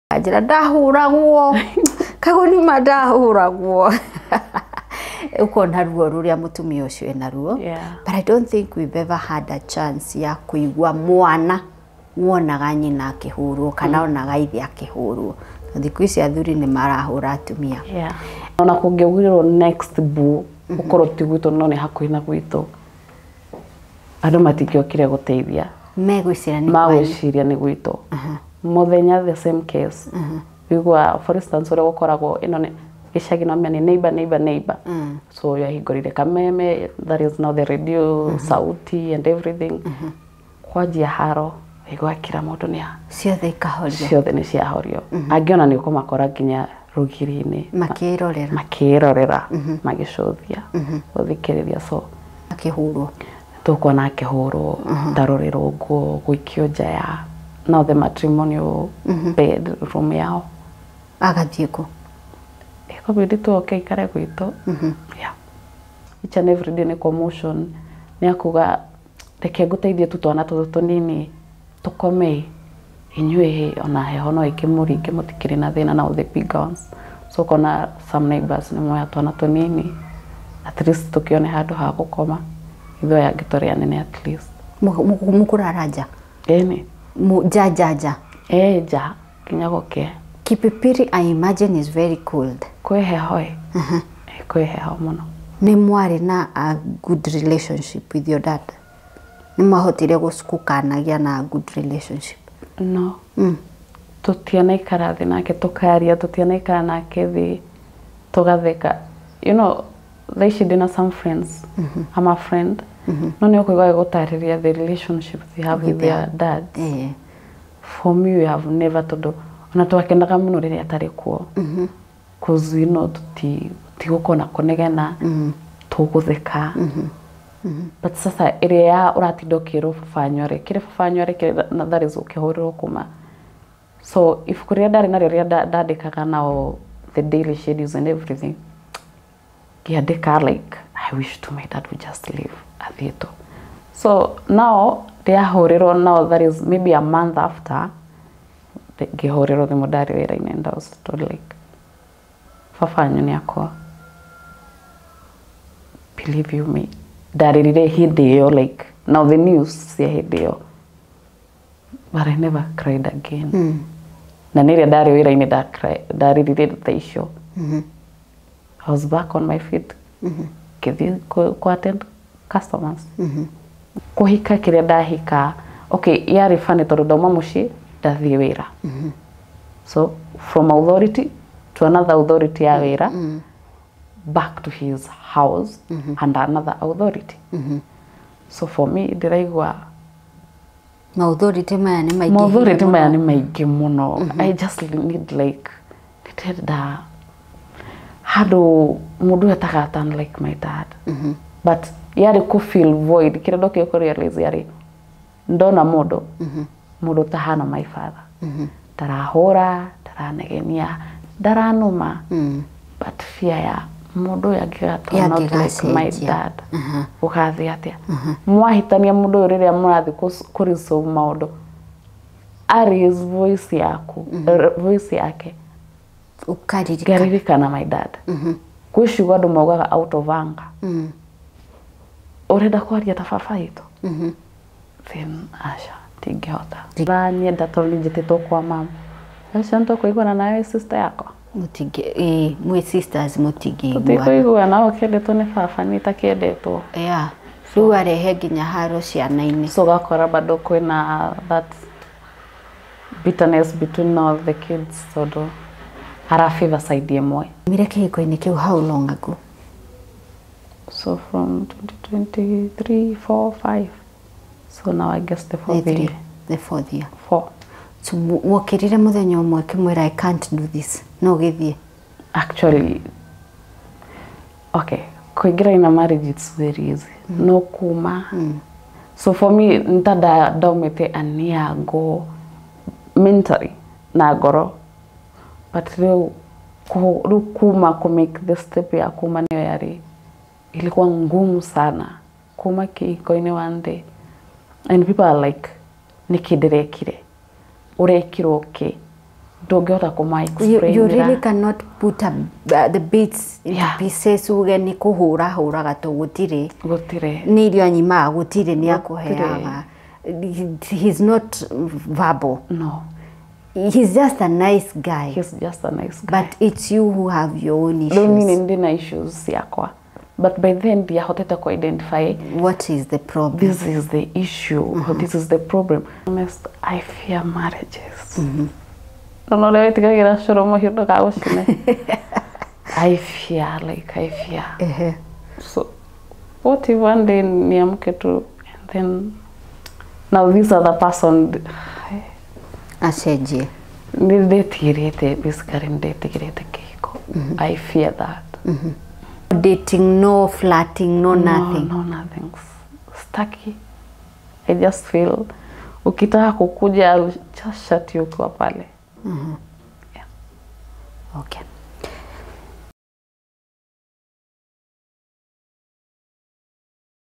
Ajira ndahuragwo kagoni madahuragwo uko na ruo ruria mutumia ucio ena ruo. But I don't think we've ever had a chance ya kuigwa mwana wonaga nyina akihurwo kana onaga ithe akihurwo. Thiku ici athuri ni marahura atumia. Ona kungeugirirwo next boo ukorwo ti gwito no ni hakuhi na gwito. Andu matingiokire guteithia. Megwiciria ni gwito. Muthenya the same case. Bigwa for instance ore gukoragwo ino ni gicagi no meni neighbor. So ya hingorire kameme, that is now the radio sauti and everything. Kwajia haro igwa kira mundu ni ciothe ikahorio. Ciothe ni ciahorio. Angiona ni kumakora nginya rugiri-ini makirorera magicuthia guthikiriria so akihurwo tukona akihurwo ndarorerwo ngo gwikio nja ya now the matrimonial bedroom yao agathieko eko bidi tu okay kare gwito each and every day ni commotion ni akuga reke guteithie tu twana tunini tukome inywe ona heho no ikimuringe mutikiri na thina na the big guns so kona some neighbors ni moya twana tunini at least tukione handu ha gukoma itho ya gitoria nene at least mukuraraja eni jaja ja kinyagoke Kipipiri I imagine is very cold kwe heho kwe heho muno ni mwari na a good relationship with your dad ni mahotire gusukanagia na good relationship no tutiana ikara thi nake tukaria tutiana ikara nake thi tugatheka you know they should know some friends I'm a friend no ni okuiga gutariria the relationship they have with their dad for me we have never todo ona twakendaga muno riria atari kuo cause you know tuti gukona konegena tugutheka but sasa iria uratindokiro fanyore kire that is ukihuriro kuma so if kuria ndari na riria ndandikaga nao the daily schedules and everything giandika like I wish to my dad would just leave athieto so now they are horero now that is maybe a month after the gihorero the modari wera inenda was told like fafanyo ni akwa believe you me daririre hidio like now the news say hidio but I never cried again na niria dari wira ine daririre the issue I was back on my feet ku attend customers kuhika kiria ndahika okay yari fane tondu ndauma muci ndathie wira so from authority to another authority ya wira back to his house and another authority so for me ndiraigwa authority maya ni maigi muno I just need like da hado mudu atakatan like my dad but yari ku feel void kira doke ko realize yari ndona mudu tahana my father tarahora taranegenia daranuma but fear ya mudu yagigatwa not like my dad ukathi atia mwahitania mudu riria murathi kurisolve maudu ari his voice yaku voice yake ukaririkana my dad kwishigwa andu maugaga out of anger urenda kwaria ta baba itu then asha tingihota bani ndatondu njititwo kwa mama acha nto kuigwana nawe sister yako mutige mwe sisters mutige tutikũigua nao kendetwo nĩ baba nĩ takendetwo rĩu arehe nginya haro ciana-inĩ so gakora bado kwĩna that bitterness between all the kids so harafiva side imwe mire kĩhiko-inĩ kĩu how long ago so from 2023 4 5 so now I guess the fourth year 4 so mwokirire muthenya umwe kimwira I can't do this no githie actually okay kuingira in a marriage it's very easy no kuma so for me ntada daumete ania go mentally na goro but leo kuma ku make the step ya kuma niyo yari ilikuwa ngumu sana kuma kikoine one day and people are like nikidirekire urekiro ki ndũngĩhota kuma explain. You really cannot put the bits into pieces uge ni kuhura gatugutire ni irio nyima gutire ni akuheaga. He's not verbal. No. He's just a nice guy. He's just a nice guy. But it's you who have your own issues. Don't mean ndina issues yakwa. But by then ndiahotete ku identify what is the problem. This is the issue. This is the problem. Honest, I fear marriages. No le wetikagira shoro mohindo ka ucine. I fear. So what if one day niamke tu and then now this other person aseje ndetirete basically ndetirete kiko. I fear that. Dating, no flirting, no nothing. No nothing. Staki. I just feel ukitaka kukuja just shut you kwa pale. Yeah. Okay.